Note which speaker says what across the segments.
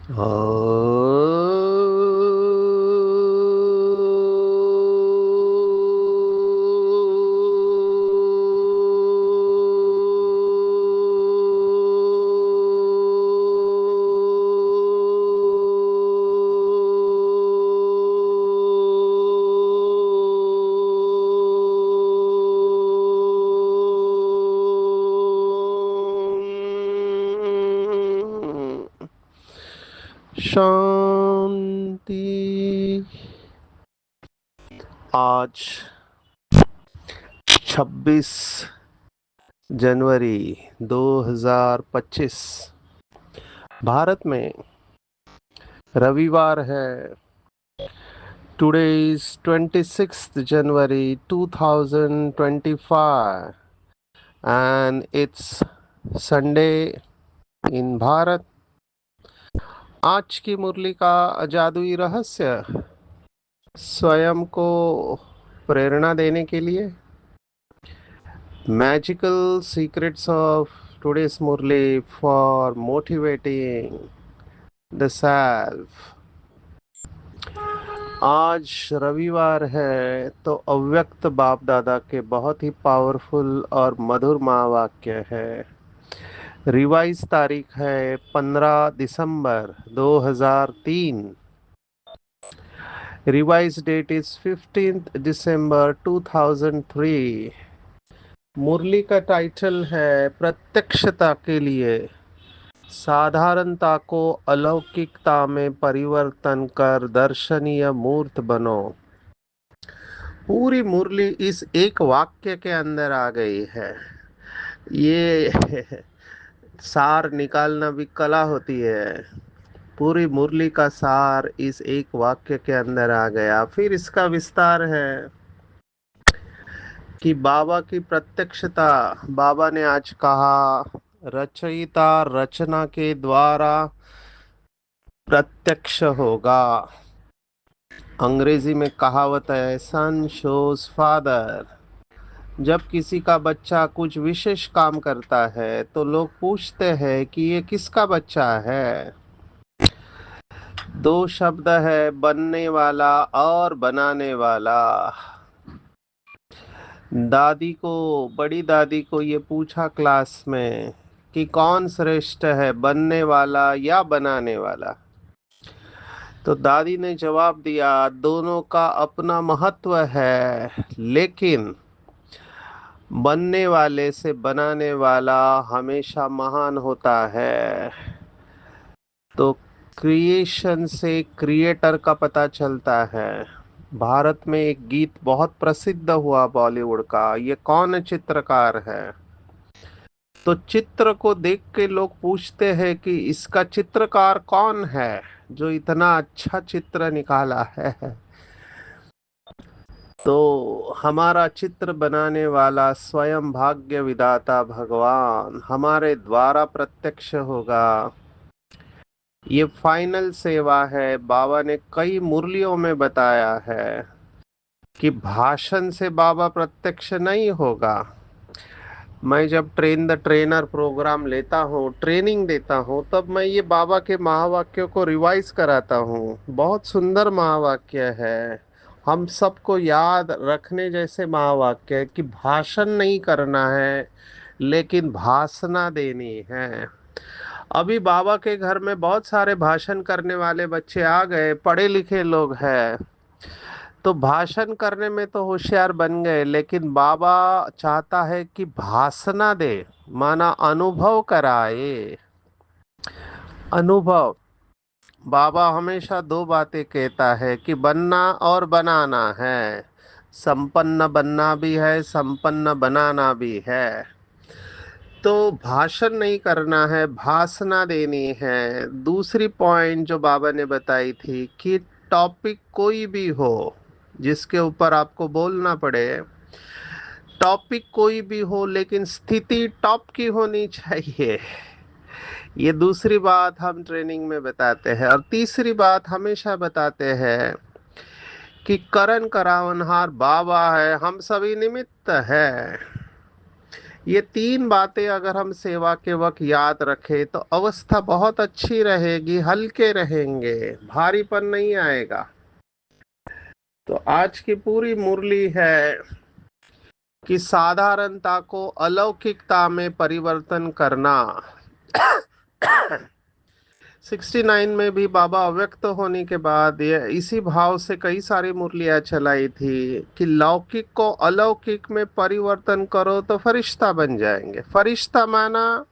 Speaker 1: Oh. शांति। आज 26 जनवरी 2025 भारत में रविवार है। Today is 26th January 2025 and it's Sunday in Bharat. आज की मुरली का जादुई रहस्य स्वयं को प्रेरणा देने के लिए magical secrets of today's Murli for motivating the self. आज रविवार है तो अव्यक्त बाप दादा के बहुत ही पावरफुल और मधुर महावाक्य है। रिवाइज तारीख है 15 दिसंबर 2003। Revise date is 15th December 2003। मुरली का टाइटल है प्रत्यक्षता के लिए साधारणता को अलौकिकता में परिवर्तन कर दर्शनीय मूर्त बनो। पूरी मुरली इस एक वाक्य के अंदर आ गई है। ये सार निकालना भी कला होती है। पूरी मुरली का सार इस एक वाक्य के अंदर आ गया। फिर इसका विस्तार है कि बाबा की प्रत्यक्षता। बाबा ने आज कहा रचयिता रचना के द्वारा प्रत्यक्ष होगा। अंग्रेजी में कहावत है सन शोज फादर। जब किसी का बच्चा कुछ विशेष काम करता है तो लोग पूछते हैं कि ये किसका बच्चा है। दो शब्द है बनने वाला और बनाने वाला। दादी को बड़ी दादी को ये पूछा क्लास में कि कौन श्रेष्ठ है बनने वाला या बनाने वाला। तो दादी ने जवाब दिया दोनों का अपना महत्व है, लेकिन बनने वाले से बनाने वाला हमेशा महान होता है। तो क्रिएशन से क्रिएटर का पता चलता है। भारत में एक गीत बहुत प्रसिद्ध हुआ बॉलीवुड का, ये कौन चित्रकार है। तो चित्र को देख के लोग पूछते हैं कि इसका चित्रकार कौन है जो इतना अच्छा चित्र निकाला है। तो हमारा चित्र बनाने वाला स्वयं भाग्य विधाता भगवान हमारे द्वारा प्रत्यक्ष होगा। ये फाइनल सेवा है। बाबा ने कई मुरलियों में बताया है कि भाषण से बाबा प्रत्यक्ष नहीं होगा। मैं जब ट्रेन द ट्रेनर प्रोग्राम लेता हूँ, ट्रेनिंग देता हूँ, तब मैं ये बाबा के महावाक्यों को रिवाइज कराता हूँ। बहुत सुंदर महावाक्य है, हम सबको याद रखने जैसे महावाक्य है कि भाषण नहीं करना है लेकिन भाषणा देनी है। अभी बाबा के घर में बहुत सारे भाषण करने वाले बच्चे आ गए, पढ़े लिखे लोग हैं, तो भाषण करने में तो होशियार बन गए, लेकिन बाबा चाहता है कि भाषणा दे, माना अनुभव कराए। अनुभव। बाबा हमेशा दो बातें कहता है कि बनना और बनाना है। संपन्न बनना भी है, संपन्न बनाना भी है। तो भाषण नहीं करना है, भाषणा देनी है। दूसरी पॉइंट जो बाबा ने बताई थी कि टॉपिक कोई भी हो जिसके ऊपर आपको बोलना पड़े, टॉपिक कोई भी हो लेकिन स्थिति टॉप की होनी चाहिए। ये दूसरी बात हम ट्रेनिंग में बताते हैं। और तीसरी बात हमेशा बताते हैं कि करण करावनहार बाबा है, हम सभी निमित्त है। ये तीन बातें अगर हम सेवा के वक्त याद रखें तो अवस्था बहुत अच्छी रहेगी, हल्के रहेंगे, भारीपन नहीं आएगा। तो आज की पूरी मुरली है कि साधारणता को अलौकिकता में परिवर्तन करना। 69 में भी बाबा अव्यक्त होने के बाद ये इसी भाव से कई सारी मुरलियां चलाई थी कि लौकिक को अलौकिक में परिवर्तन करो तो फरिश्ता बन जाएंगे। फरिश्ता माना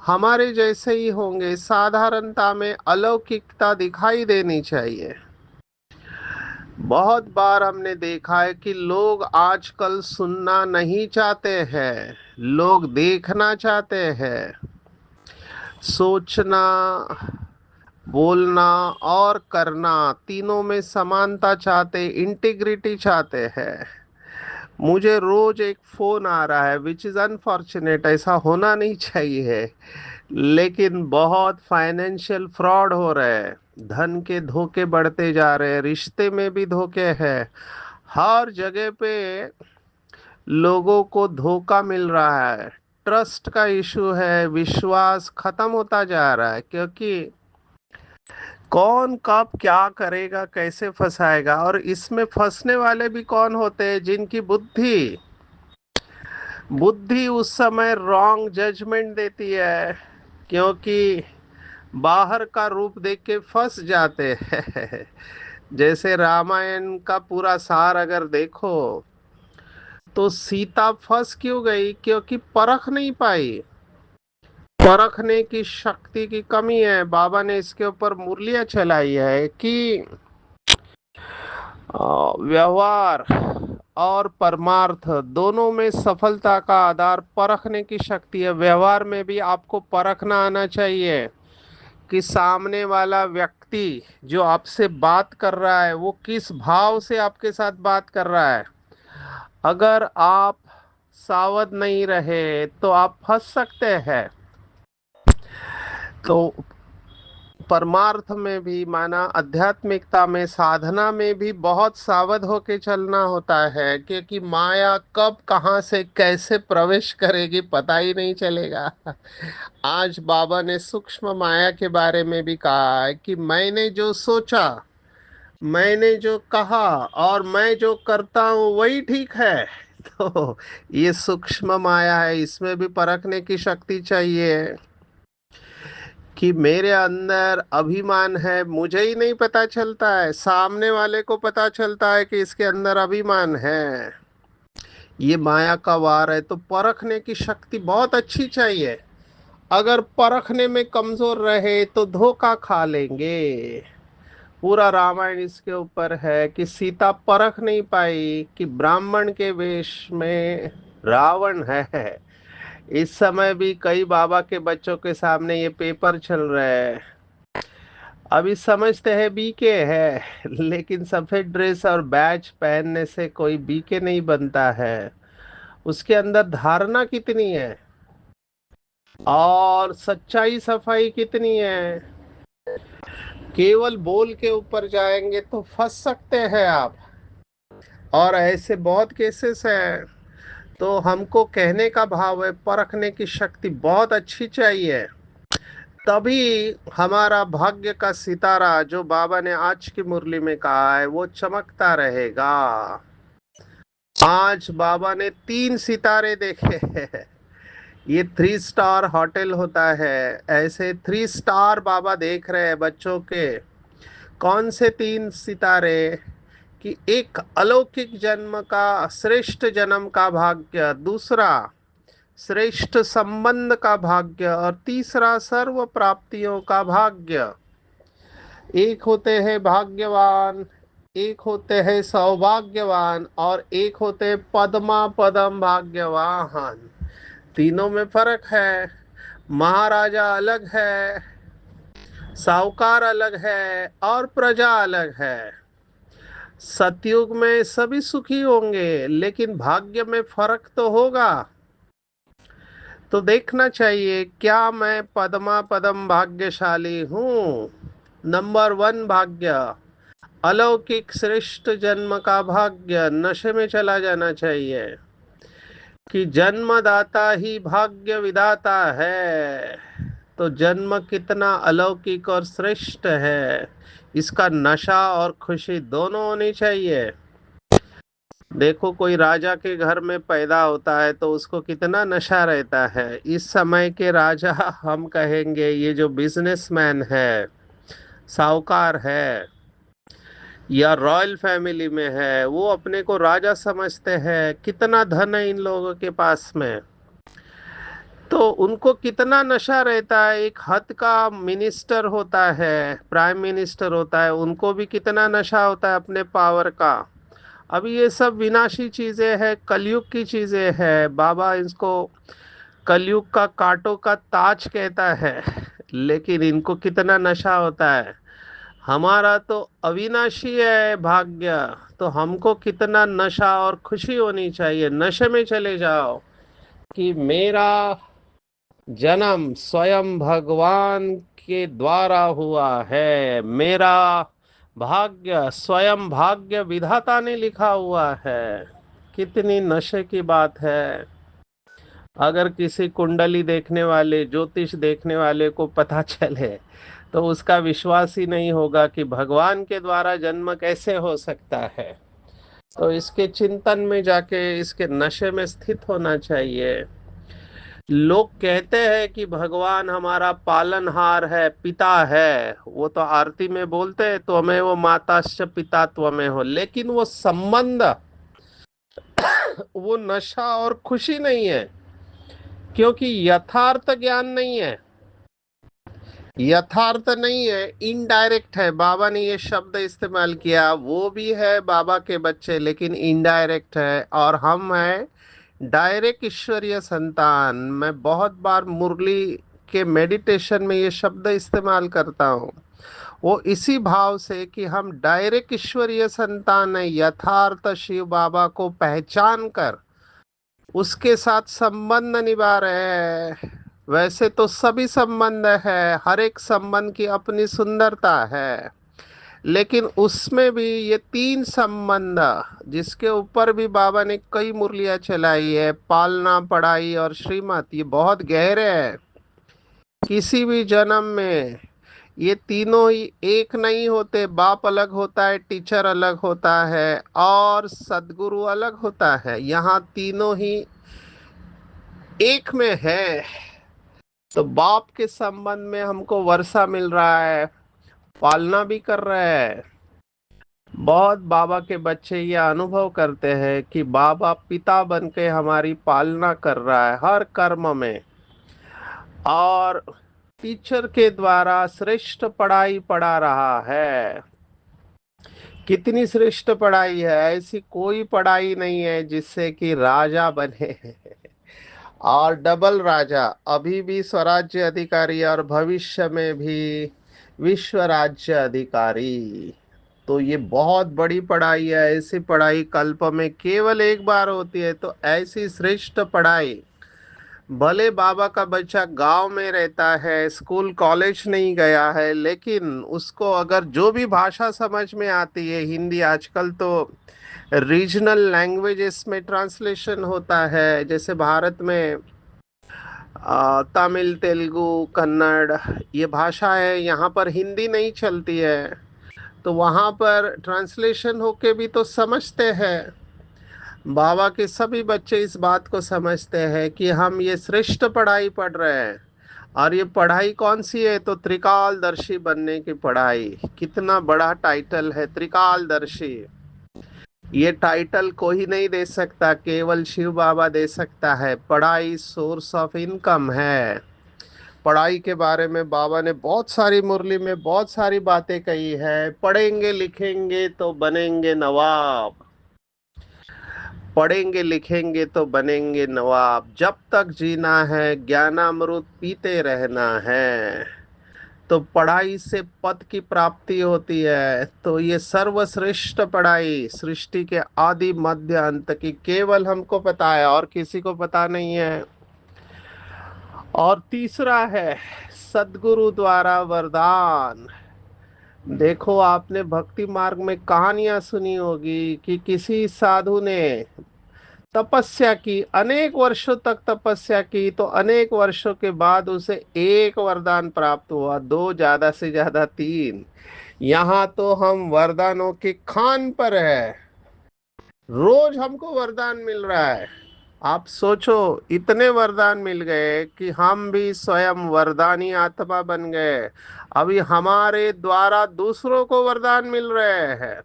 Speaker 1: हमारे जैसे ही होंगे, साधारणता में अलौकिकता दिखाई देनी चाहिए। बहुत बार हमने देखा है कि लोग आजकल सुनना नहीं चाहते हैं, लोग देखना चाहते हैं। सोचना, बोलना और करना तीनों में समानता चाहते, इंटीग्रिटी चाहते हैं। मुझे रोज एक फोन आ रहा है, विच इज अनफॉर्चुनेट, ऐसा होना नहीं चाहिए, लेकिन बहुत फाइनेंशियल फ्रॉड हो रहे हैं, धन के धोखे बढ़ते जा रहे हैं, रिश्ते में भी धोखे हैं, हर जगह पे लोगों को धोखा मिल रहा है। ट्रस्ट का इशू है, विश्वास खत्म होता जा रहा है, क्योंकि कौन कब क्या करेगा, कैसे फंसाएगा। और इसमें फंसने वाले भी कौन होते हैं? जिनकी बुद्धि बुद्धि उस समय रॉन्ग जजमेंट देती है, क्योंकि बाहर का रूप देख के फंस जाते हैं। जैसे रामायण का पूरा सार अगर देखो तो सीता फंस क्यों गई? क्योंकि परख नहीं पाई। परखने की शक्ति की कमी है। बाबा ने इसके ऊपर मुरलियां चलाई है कि व्यवहार और परमार्थ दोनों में सफलता का आधार परखने की शक्ति है। व्यवहार में भी आपको परखना आना चाहिए कि सामने वाला व्यक्ति जो आपसे बात कर रहा है वो किस भाव से आपके साथ बात कर रहा है। अगर आप सावध नहीं रहे तो आप फंस सकते हैं। तो परमार्थ में भी माना आध्यात्मिकता में, साधना में भी बहुत सावध होके चलना होता है, क्योंकि माया कब कहाँ से कैसे प्रवेश करेगी पता ही नहीं चलेगा। आज बाबा ने सूक्ष्म माया के बारे में भी कहा है कि मैंने जो सोचा, मैंने जो कहा और मैं जो करता हूँ वही ठीक है। तो ये सूक्ष्म माया है, इसमें भी परखने की शक्ति चाहिए कि मेरे अंदर अभिमान है, मुझे ही नहीं पता चलता है, सामने वाले को पता चलता है कि इसके अंदर अभिमान है। ये माया का वार है। तो परखने की शक्ति बहुत अच्छी चाहिए। अगर परखने में कमजोर रहे तो धोखा खा लेंगे। पूरा रामायण इसके ऊपर है कि सीता परख नहीं पाई कि ब्राह्मण के वेश में रावण है। इस समय भी कई बाबा के बच्चों के सामने ये पेपर चल रहे हैं। अभी समझते हैं बीके है, लेकिन सफेद ड्रेस और बैच पहनने से कोई बीके नहीं बनता है। उसके अंदर धारणा कितनी है और सच्चाई सफाई कितनी है। केवल बोल के ऊपर जाएंगे तो फंस सकते हैं आप। और ऐसे बहुत केसेस हैं। तो हमको कहने का भाव है परखने की शक्ति बहुत अच्छी चाहिए, तभी हमारा भाग्य का सितारा जो बाबा ने आज की मुरली में कहा है वो चमकता रहेगा। आज बाबा ने 3 सितारे देखे हैं। ये 3 स्टार होटल होता है, ऐसे 3 स्टार बाबा देख रहे हैं बच्चों के। कौन से 3 सितारे? कि एक अलौकिक जन्म का, श्रेष्ठ जन्म का भाग्य, दूसरा श्रेष्ठ संबंध का भाग्य, और तीसरा सर्व प्राप्तियों का भाग्य। एक होते हैं भाग्यवान, एक होते हैं सौभाग्यवान, और एक होते हैं पद्मा पदम भाग्यवान। तीनों में फर्क है। महाराजा अलग है, साहूकार अलग है, और प्रजा अलग है। सतयुग में सभी सुखी होंगे, लेकिन भाग्य में फर्क तो होगा। तो देखना चाहिए क्या मैं पद्मा पदम भाग्यशाली हूँ। नंबर 1 भाग्य, अलौकिक श्रेष्ठ जन्म का भाग्य, नशे में चला जाना चाहिए। कि जन्मदाता ही भाग्य विधाता है। तो जन्म कितना अलौकिक और श्रेष्ठ है, इसका नशा और खुशी दोनों होनी चाहिए। देखो, कोई राजा के घर में पैदा होता है तो उसको कितना नशा रहता है। इस समय के राजा हम कहेंगे ये जो बिजनेसमैन है, साहूकार है, या रॉयल फैमिली में है, वो अपने को राजा समझते हैं। कितना धन है इन लोगों के पास में, तो उनको कितना नशा रहता है। एक हद का मिनिस्टर होता है, प्राइम मिनिस्टर होता है, उनको भी कितना नशा होता है अपने पावर का। अब ये सब विनाशी चीजें हैं, कलयुग की चीजें हैं। बाबा इसको कलयुग का कांटों का ताज कहता है। लेकिन इनको कितना नशा होता है। हमारा तो अविनाशी है भाग्य, तो हमको कितना नशा और खुशी होनी चाहिए। नशे में चले जाओ कि मेरा जन्म स्वयं भगवान के द्वारा हुआ है, मेरा भाग्य स्वयं भाग्य विधाता ने लिखा हुआ है। कितनी नशे की बात है। अगर किसी कुंडली देखने वाले, ज्योतिष देखने वाले को पता चले तो उसका विश्वास ही नहीं होगा कि भगवान के द्वारा जन्म कैसे हो सकता है। तो इसके चिंतन में जाके इसके नशे में स्थित होना चाहिए। लोग कहते हैं कि भगवान हमारा पालनहार है, पिता है। वो तो आरती में बोलते हैं तो हमें वो माताश्च पिता त्वमेव हो, लेकिन वो संबंध, वो नशा और खुशी नहीं है, क्योंकि यथार्थ ज्ञान नहीं है। यथार्थ नहीं है, इनडायरेक्ट है। बाबा ने ये शब्द इस्तेमाल किया, वो भी है बाबा के बच्चे लेकिन इनडायरेक्ट है, और हम हैं डायरेक्ट ईश्वरीय संतान। मैं बहुत बार मुरली के मेडिटेशन में ये शब्द इस्तेमाल करता हूँ, वो इसी भाव से कि हम डायरेक्ट ईश्वरीय संतान है। यथार्थ शिव बाबा को पहचान कर उसके साथ संबंध निभा रहे हैं। वैसे तो सभी संबंध है, हर एक संबंध की अपनी सुंदरता है, लेकिन उसमें भी ये तीन संबंध जिसके ऊपर भी बाबा ने कई मुरलियां चलाई है, पालना, पढ़ाई और श्रीमत, ये बहुत गहरे हैं। किसी भी जन्म में ये तीनों ही एक नहीं होते। बाप अलग होता है, टीचर अलग होता है, और सदगुरु अलग होता है। यहाँ तीनों ही एक में है। तो बाप के संबंध में हमको वर्षा मिल रहा है, पालना भी कर रहा है। बहुत बाबा के बच्चे ये अनुभव करते हैं कि बाबा पिता बन के हमारी पालना कर रहा है हर कर्म में, और टीचर के द्वारा श्रेष्ठ पढ़ाई पढ़ा रहा है। कितनी श्रेष्ठ पढ़ाई है, ऐसी कोई पढ़ाई नहीं है जिससे कि राजा बने और डबल राजा, अभी भी स्वराज्य अधिकारी और भविष्य में भी विश्व राज्य अधिकारी। तो ये बहुत बड़ी पढ़ाई है। ऐसी पढ़ाई कल्प में केवल एक बार होती है। तो ऐसी श्रेष्ठ पढ़ाई, भले बाबा का बच्चा गांव में रहता है, स्कूल कॉलेज नहीं गया है, लेकिन उसको अगर जो भी भाषा समझ में आती है, हिंदी, आजकल तो रीजनल लैंग्वेजेस में ट्रांसलेशन होता है। जैसे भारत में तमिल, तेलुगु, कन्नड़, ये भाषा है। यहाँ पर हिंदी नहीं चलती है, तो वहाँ पर ट्रांसलेशन होके भी तो समझते हैं। बाबा के सभी बच्चे इस बात को समझते हैं कि हम ये श्रेष्ठ पढ़ाई पढ़ रहे हैं। और ये पढ़ाई कौन सी है? तो त्रिकालदर्शी बनने की पढ़ाई। कितना बड़ा टाइटल है, त्रिकालदर्शी। ये टाइटल कोई नहीं दे सकता, केवल शिव बाबा दे सकता है। पढ़ाई सोर्स ऑफ इनकम है। पढ़ाई के बारे में बाबा ने बहुत सारी मुरली में बहुत सारी बातें कही है। पढ़ेंगे लिखेंगे तो बनेंगे नवाब, पढ़ेंगे लिखेंगे तो बनेंगे नवाब। जब तक जीना है ज्ञानामृत पीते रहना है। तो पढ़ाई से पद की प्राप्ति होती है। तो ये सर्वश्रेष्ठ पढ़ाई सृष्टि के आदि मध्य अंत की केवल हमको पता है, और किसी को पता नहीं है। और तीसरा है सदगुरु द्वारा वरदान। देखो, आपने भक्ति मार्ग में कहानियां सुनी होगी कि किसी साधु ने तपस्या की, अनेक वर्षों तक तपस्या की, तो अनेक वर्षों के बाद उसे एक वरदान प्राप्त हुआ, दो ज्यादा से ज्यादा तीन। यहाँ तो हम वरदानों के खान पर है, रोज हमको वरदान मिल रहा है। आप सोचो, इतने वरदान मिल गए कि हम भी स्वयं वरदानी आत्मा बन गए। अभी हमारे द्वारा दूसरों को वरदान मिल रहे हैं।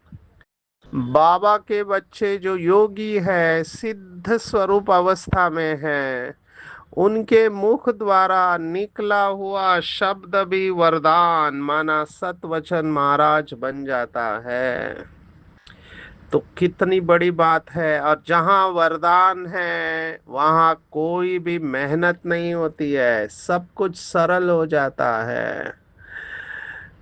Speaker 1: बाबा के बच्चे जो योगी है, सिद्ध स्वरूप अवस्था में है, उनके मुख द्वारा निकला हुआ शब्द भी वरदान माना सत वचन महाराज बन जाता है। तो कितनी बड़ी बात है। और जहाँ वरदान है वहाँ कोई भी मेहनत नहीं होती है, सब कुछ सरल हो जाता है।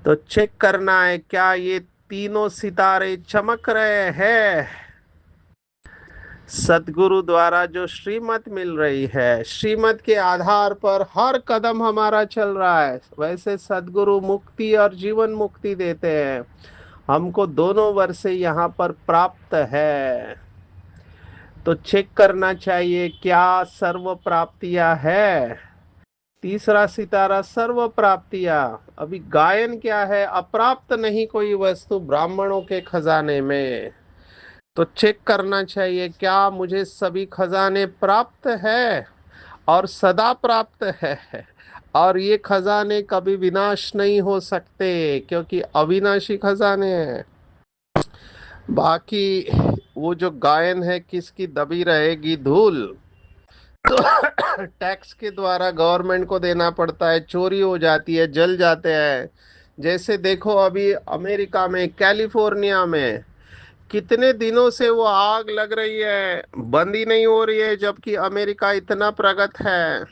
Speaker 1: तो चेक करना है क्या ये तीनों सितारे चमक रहे हैं। सदगुरु द्वारा जो श्रीमत मिल रही है, श्रीमत के आधार पर हर कदम हमारा चल रहा है। वैसे सदगुरु मुक्ति और जीवन मुक्ति देते हैं, हमको दोनों वर्ष यहाँ पर प्राप्त है। तो चेक करना चाहिए क्या सर्व प्राप्तियां है। तीसरा सितारा सर्व प्राप्तियां। अभी गायन क्या है, अप्राप्त नहीं कोई वस्तु ब्राह्मणों के खजाने में। तो चेक करना चाहिए क्या मुझे सभी खजाने प्राप्त है और सदा प्राप्त है। और ये खजाने कभी विनाश नहीं हो सकते क्योंकि अविनाशी खजाने हैं। बाकी वो जो गायन है किसकी दबी रहेगी धूल, तो टैक्स के द्वारा गवर्नमेंट को देना पड़ता है, चोरी हो जाती है, जल जाते हैं। जैसे देखो अभी अमेरिका में, कैलिफोर्निया में कितने दिनों से वो आग लग रही है, बंद ही नहीं हो रही है, जबकि अमेरिका इतना प्रगत है।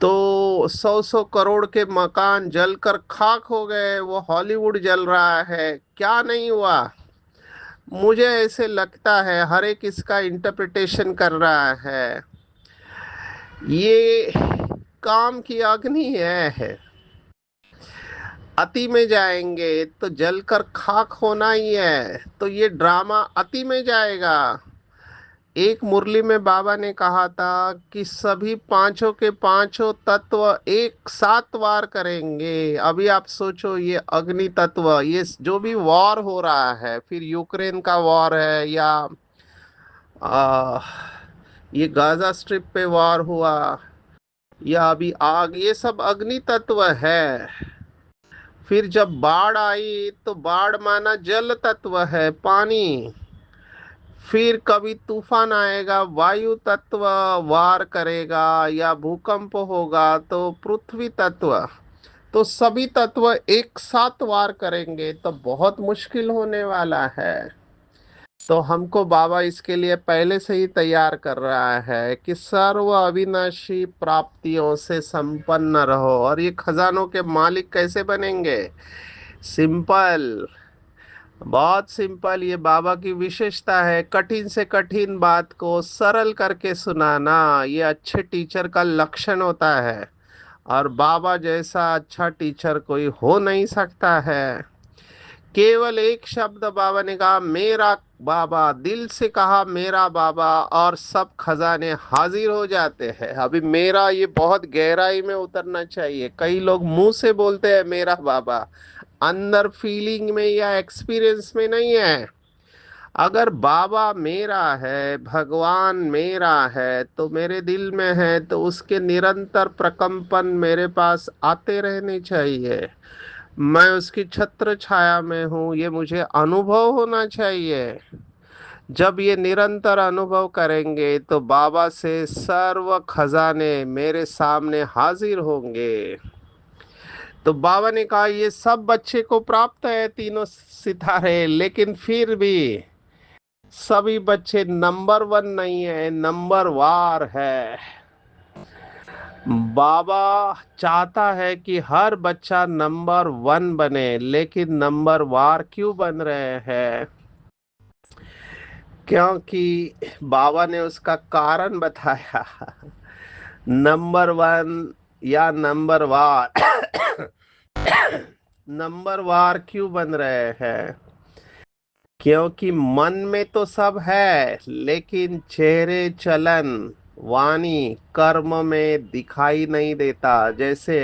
Speaker 1: तो सौ सौ करोड़ के मकान जलकर खाक हो गए, वो हॉलीवुड जल रहा है, क्या नहीं हुआ। मुझे ऐसे लगता है हर एक इसका इंटरप्रिटेशन कर रहा है। ये काम की अग्नि है, अति में जाएंगे तो जलकर खाक होना ही है। तो ये ड्रामा अति में जाएगा। एक मुरली में बाबा ने कहा था कि सभी पांचों के पांचों तत्व एक साथ वार करेंगे। अभी आप सोचो, ये अग्नि तत्व, ये जो भी वॉर हो रहा है, फिर यूक्रेन का वॉर है या आ, ये गाजा स्ट्रिप पे वॉर हुआ या अभी आग, ये सब अग्नि तत्व है। फिर जब बाढ़ आई तो बाढ़ माना जल तत्व है, पानी। फिर कभी तूफान आएगा, वायु तत्व वार करेगा, या भूकंप होगा तो पृथ्वी तत्व। तो सभी तत्व एक साथ वार करेंगे तो बहुत मुश्किल होने वाला है। तो हमको बाबा इसके लिए पहले से ही तैयार कर रहा है कि सर्व अविनाशी प्राप्तियों से संपन्न रहो। और ये खजानों के मालिक कैसे बनेंगे? सिंपल, बहुत सिंपल। ये बाबा की विशेषता है, कठिन से कठिन बात को सरल करके सुनाना, ये अच्छे टीचर का लक्षण होता है। और बाबा जैसा अच्छा टीचर कोई हो नहीं सकता है। केवल एक शब्द बाबा ने कहा, मेरा बाबा, दिल से कहा मेरा बाबा, और सब खजाने हाजिर हो जाते हैं। अभी मेरा ये बहुत गहराई में उतरना चाहिए। कई लोग मुंह से बोलते हैं मेरा बाबा, अंदर फीलिंग में या एक्सपीरियंस में नहीं है। अगर बाबा मेरा है, भगवान मेरा है, तो मेरे दिल में है, तो उसके निरंतर प्रकंपन मेरे पास आते रहने चाहिए। मैं उसकी छत्र छाया में हूँ, ये मुझे अनुभव होना चाहिए। जब ये निरंतर अनुभव करेंगे तो बाबा से सर्व खजाने मेरे सामने हाजिर होंगे। तो बाबा ने कहा ये सब बच्चे को प्राप्त है तीनों सितारे, लेकिन फिर भी सभी बच्चे नंबर वन नहीं है, नंबर वार है। बाबा चाहता है कि हर बच्चा नंबर वन बने, लेकिन नंबर वार क्यों बन रहे हैं? क्योंकि बाबा ने उसका कारण बताया। नंबर वन या नंबर वार, नंबर वार क्यों बन रहे हैं? क्योंकि मन में तो सब है, लेकिन चेहरे, चलन, वाणी, कर्म में दिखाई नहीं देता। जैसे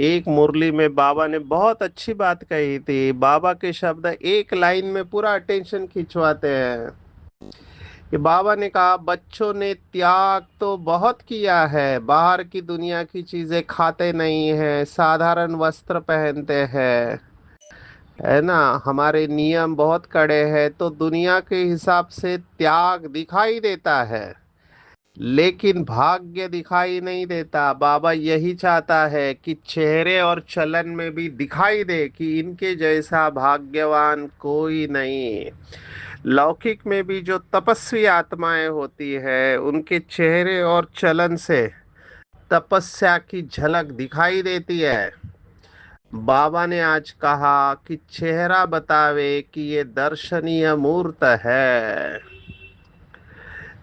Speaker 1: एक मुरली में बाबा ने बहुत अच्छी बात कही थी। बाबा के शब्द एक लाइन में पूरा अटेंशन खिंचवाते हैं। कि बाबा ने कहा, बच्चों ने त्याग तो बहुत किया है, बाहर की दुनिया की चीजें खाते नहीं है, साधारण वस्त्र पहनते हैं, है ना, हमारे नियम बहुत कड़े हैं, तो दुनिया के हिसाब से त्याग दिखाई देता है, लेकिन भाग्य दिखाई नहीं देता। बाबा यही चाहता है कि चेहरे और चलन में भी दिखाई दे कि इनके जैसा भाग्यवान कोई नहीं। लौकिक में भी जो तपस्वी आत्माएं होती है, उनके चेहरे और चलन से तपस्या की झलक दिखाई देती है। बाबा ने आज कहा कि चेहरा बतावे कि ये दर्शनीय मूर्त है।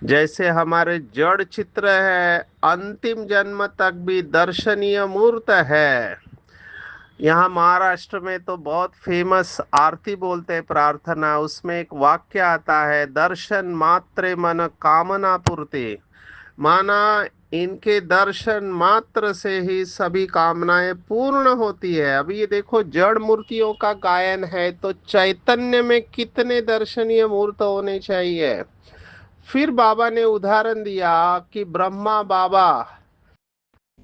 Speaker 1: जैसे हमारे जड़ चित्र है, अंतिम जन्म तक भी दर्शनीय मूर्त है। यहाँ महाराष्ट्र में तो बहुत फेमस आरती बोलते हैं, प्रार्थना, उसमें एक वाक्य आता है, दर्शन मात्रे मन कामना पूर्ति। माना इनके दर्शन मात्र से ही सभी कामनाएं पूर्ण होती है। अभी ये देखो, जड़ मूर्तियों का गायन है, तो चैतन्य में कितने दर्शनीय मूर्त होने चाहिए। फिर बाबा ने उदाहरण दिया कि ब्रह्मा बाबा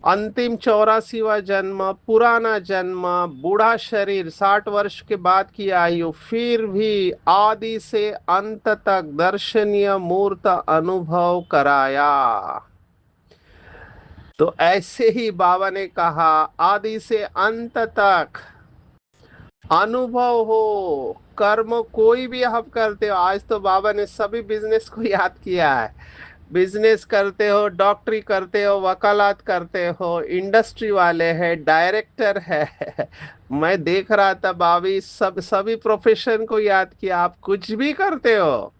Speaker 1: अंतिम 84वां जन्म, पुराना जन्म, बूढ़ा शरीर, 60 वर्ष के बाद की आयु, फिर भी आदि से अंत तक दर्शनीय मूर्त अनुभव कराया। तो ऐसे ही बाबा ने कहा, आदि से अंत तक अनुभव हो। कर्म कोई भी आप करते हो, आज तो बाबा ने सभी बिजनेस को याद किया है। बिजनेस करते हो, डॉक्टरी करते हो, वकालत करते हो, इंडस्ट्री वाले हैं, डायरेक्टर है। मैं देख रहा था भाभी, सब सभी प्रोफेशन को याद किया। आप कुछ भी करते हो,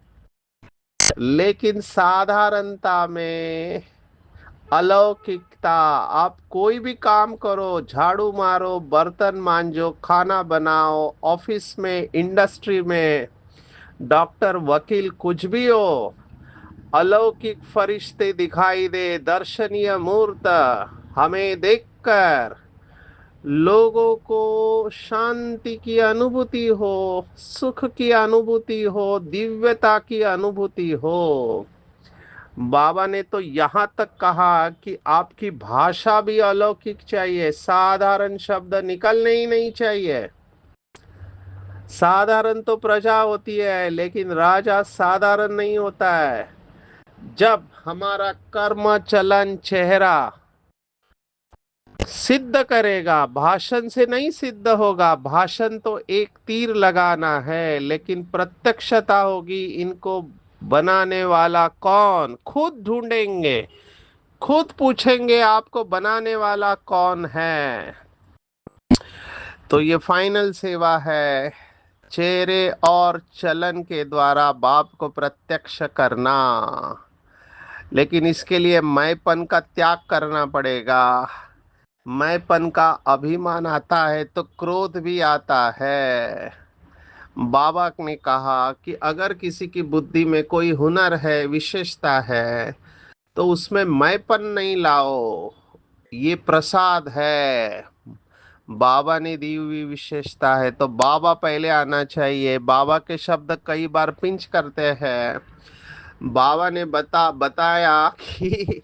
Speaker 1: लेकिन साधारणता में अलौकिकता। आप कोई भी काम करो, झाड़ू मारो, बर्तन मांजो, खाना बनाओ, ऑफिस में, इंडस्ट्री में, डॉक्टर, वकील, कुछ भी हो, अलौकिक फरिश्ते दिखाई दे, दर्शनीय मूर्त हमें देखकर लोगों को शांति की अनुभूति हो, सुख की अनुभूति हो, दिव्यता की अनुभूति हो। बाबा ने तो यहाँ तक कहा कि आपकी भाषा भी अलौकिक चाहिए, साधारण शब्द निकलने ही नहीं चाहिए। साधारण तो प्रजा होती है, लेकिन राजा साधारण नहीं होता है। जब हमारा कर्म, चलन, चेहरा सिद्ध करेगा, भाषण से नहीं सिद्ध होगा। भाषण तो एक तीर लगाना है, लेकिन प्रत्यक्षता होगी। इनको बनाने वाला कौन, खुद ढूंढेंगे, खुद पूछेंगे आपको बनाने वाला कौन है। तो ये फाइनल सेवा है, चेहरे और चलन के द्वारा बाप को प्रत्यक्ष करना। लेकिन इसके लिए मैंपन का त्याग करना पड़ेगा। मैंपन का अभिमान आता है तो क्रोध भी आता है। बाबा ने कहा कि अगर किसी की बुद्धि में कोई हुनर है, विशेषता है, तो उसमें मैंपन नहीं लाओ। ये प्रसाद है, बाबा ने दी हुई विशेषता है, तो बाबा पहले आना चाहिए। बाबा के शब्द कई बार पिंच करते हैं। बाबा ने बताया कि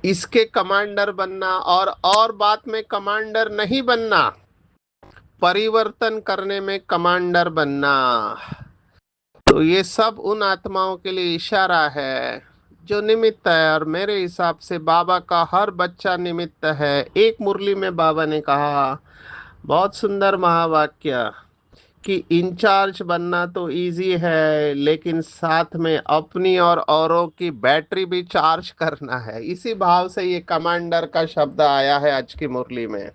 Speaker 1: इसके कमांडर बनना, और बात में कमांडर नहीं बनना, परिवर्तन करने में कमांडर बनना। तो ये सब उन आत्माओं के लिए इशारा है जो निमित्त है, और मेरे हिसाब से बाबा का हर बच्चा निमित्त है। एक मुरली में बाबा ने कहा, बहुत सुंदर महावाक्य, कि इंचार्ज बनना तो इजी है, लेकिन साथ में अपनी और औरों की बैटरी भी चार्ज करना है। इसी भाव से ये कमांडर का शब्द आया है आज की मुरली में।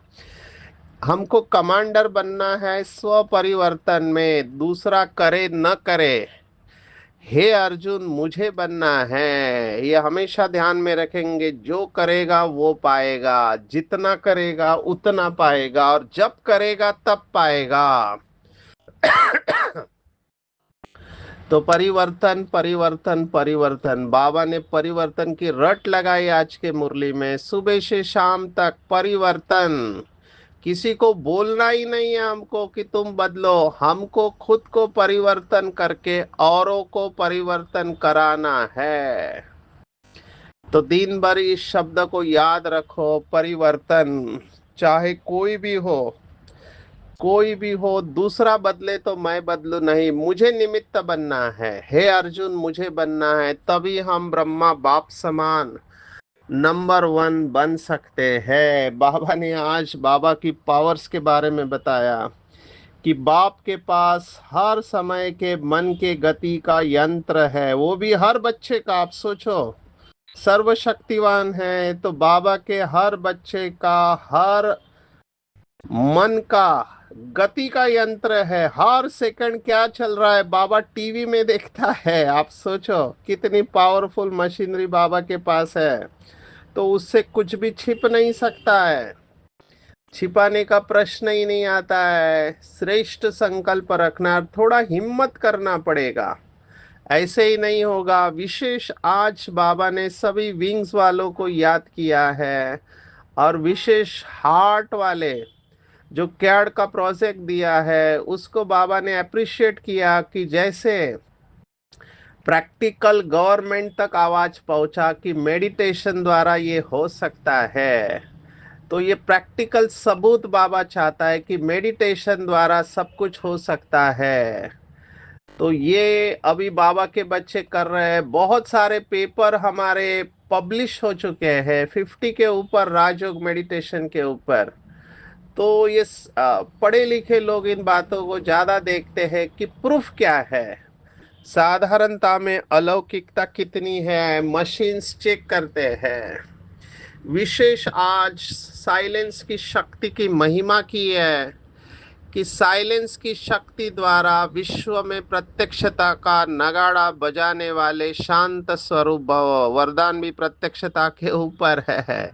Speaker 1: हमको कमांडर बनना है स्व परिवर्तन में, दूसरा करे न करे, हे अर्जुन मुझे बनना है। ये हमेशा ध्यान में रखेंगे, जो करेगा वो पाएगा, जितना करेगा उतना पाएगा, और जब करेगा तब पाएगा। तो परिवर्तन परिवर्तन परिवर्तन, बाबा ने परिवर्तन की रट लगाई आज के मुरली में, सुबह से शाम तक परिवर्तन। किसी को बोलना ही नहीं है हमको कि तुम बदलो, हमको खुद को परिवर्तन करके औरों को परिवर्तन कराना है। तो दिन भर इस शब्द को याद रखो, परिवर्तन। चाहे कोई भी हो, कोई भी हो, दूसरा बदले तो मैं बदलू नहीं, मुझे निमित्त बनना है। हे अर्जुन, मुझे बनना है, तभी हम ब्रह्मा बाप समान नंबर वन बन सकते हैं। बाबा ने आज बाबा की पावर्स के बारे में बताया कि बाप के पास हर समय के मन के गति का यंत्र है, वो भी हर बच्चे का। आप सोचो, सर्वशक्तिवान है तो बाबा के हर बच्चे का हर मन का गति का यंत्र है। हर सेकंड क्या चल रहा है बाबा टीवी में देखता है। आप सोचो कितनी पावरफुल मशीनरी बाबा के पास है, तो उससे कुछ भी छिप नहीं सकता है, छिपाने का प्रश्न ही नहीं आता है। श्रेष्ठ संकल्प रखना, थोड़ा हिम्मत करना पड़ेगा, ऐसे ही नहीं होगा। विशेष आज बाबा ने सभी विंग्स वालों को याद किया है, और विशेष हार्ट वाले जो कैड का प्रोजेक्ट दिया है उसको बाबा ने अप्रिशिएट किया कि जैसे प्रैक्टिकल गवर्नमेंट तक आवाज पहुंचा कि मेडिटेशन द्वारा ये हो सकता है। तो ये प्रैक्टिकल सबूत बाबा चाहता है कि मेडिटेशन द्वारा सब कुछ हो सकता है। तो ये अभी बाबा के बच्चे कर रहे हैं। बहुत सारे पेपर हमारे पब्लिश हो चुके हैं 50 के ऊपर, राजयोग मेडिटेशन के ऊपर। तो ये पढ़े लिखे लोग इन बातों को ज्यादा देखते हैं कि प्रूफ क्या है, साधारणता में अलौकिकता कितनी है, मशीन्स चेक करते हैं। विशेष आज साइलेंस की शक्ति की महिमा की है कि साइलेंस की शक्ति द्वारा विश्व में प्रत्यक्षता का नगाड़ा बजाने वाले शांत स्वरूप भव, वरदान भी प्रत्यक्षता के ऊपर है।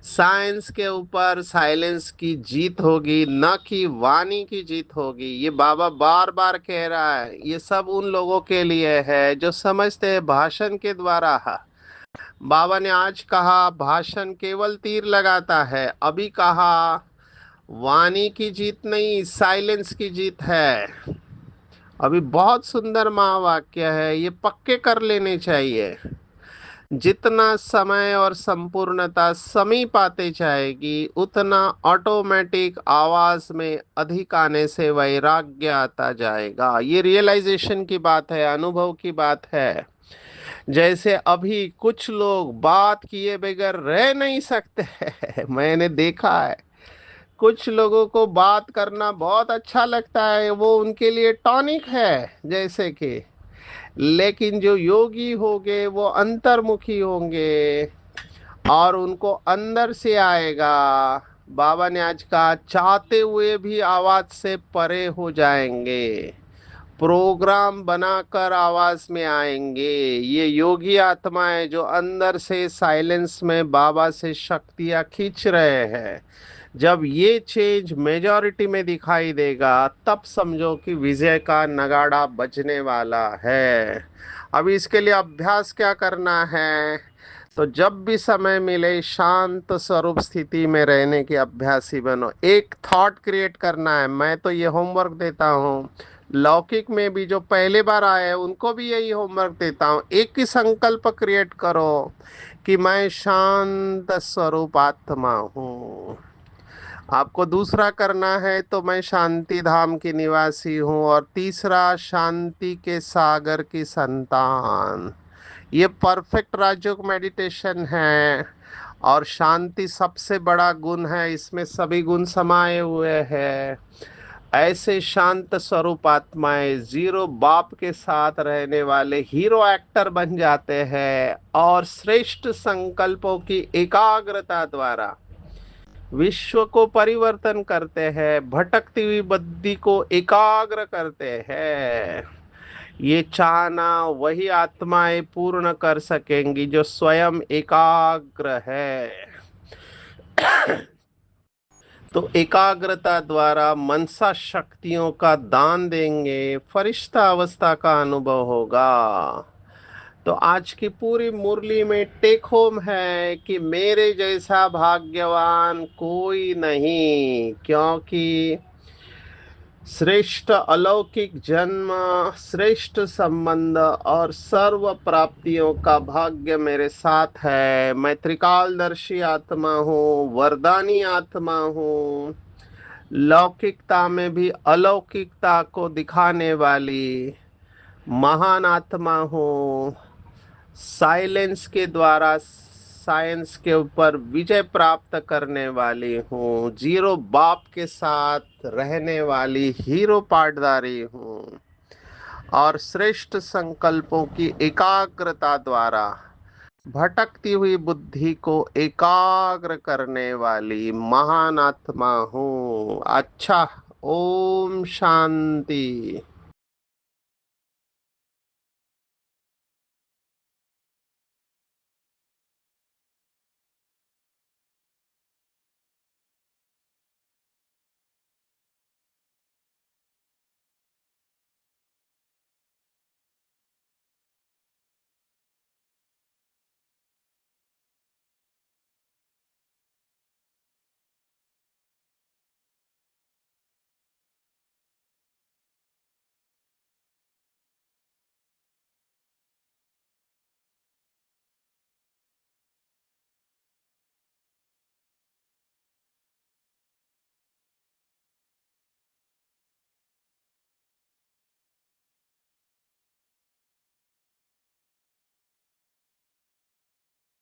Speaker 1: साइंस के ऊपर साइलेंस की जीत होगी, न कि वाणी की जीत होगी। ये बाबा बार बार कह रहा है। ये सब उन लोगों के लिए है जो समझते हैं भाषण के द्वारा। बाबा ने आज कहा भाषण केवल तीर लगाता है, अभी कहा वाणी की जीत नहीं, साइलेंस की जीत है। अभी बहुत सुंदर महावाक्य है, ये पक्के कर लेने चाहिए। जितना समय और संपूर्णता समीप आते जाएगी, उतना ऑटोमेटिक आवाज में अधिक आने से वैराग्य आता जाएगा। ये रियलाइजेशन की बात है, अनुभव की बात है। जैसे अभी कुछ लोग बात किए बगैर रह नहीं सकते हैं। मैंने देखा है कुछ लोगों को बात करना बहुत अच्छा लगता है, वो उनके लिए टॉनिक है जैसे कि। लेकिन जो योगी होंगे वो अंतर्मुखी होंगे और उनको अंदर से आएगा। बाबा ने आज कहा चाहते हुए भी आवाज से परे हो जाएंगे, प्रोग्राम बनाकर आवाज में आएंगे। ये योगी आत्माएं जो अंदर से साइलेंस में बाबा से शक्तियां खींच रहे हैं, जब ये चेंज मेजॉरिटी में दिखाई देगा तब समझो कि विजय का नगाड़ा बजने वाला है। अभी इसके लिए अभ्यास क्या करना है, तो जब भी समय मिले शांत स्वरूप स्थिति में रहने के अभ्यासी बनो। एक थॉट क्रिएट करना है। मैं तो ये होमवर्क देता हूँ, लौकिक में भी जो पहले बार आए हैं उनको भी यही होमवर्क देता हूँ। एक ही संकल्प क्रिएट करो कि मैं शांत स्वरूप आत्मा हूँ। आपको दूसरा करना है तो मैं शांति धाम की निवासी हूँ, और तीसरा शांति के सागर की संतान। ये परफेक्ट राजयोग मेडिटेशन है, और शांति सबसे बड़ा गुण है, इसमें सभी गुण समाये हुए हैं। ऐसे शांत स्वरूप आत्माएं जीरो बाप के साथ रहने वाले हीरो एक्टर बन जाते हैं, और श्रेष्ठ संकल्पों की एकाग्रता द्वारा विश्व को परिवर्तन करते हैं, भटकती हुई बुद्धि को एकाग्र करते हैं। ये चाहना वही आत्माएं पूर्ण कर सकेंगी जो स्वयं एकाग्र है। तो एकाग्रता द्वारा मनसा शक्तियों का दान देंगे, फरिश्ता अवस्था का अनुभव होगा। तो आज की पूरी मुरली में टेक होम है कि मेरे जैसा भाग्यवान कोई नहीं, क्योंकि श्रेष्ठ अलौकिक जन्म, श्रेष्ठ संबंध और सर्व प्राप्तियों का भाग्य मेरे साथ है। मैं त्रिकालदर्शी आत्मा हूँ, वरदानी आत्मा हूँ, लौकिकता में भी अलौकिकता को दिखाने वाली महान आत्मा हूँ। साइलेंस के द्वारा साइंस के ऊपर विजय प्राप्त करने वाली हूँ, जीरो बाप के साथ रहने वाली हीरो पाटदारी हूँ, और श्रेष्ठ संकल्पों की एकाग्रता द्वारा भटकती हुई बुद्धि को एकाग्र करने वाली महान आत्मा हूँ। अच्छा, ओम शांति।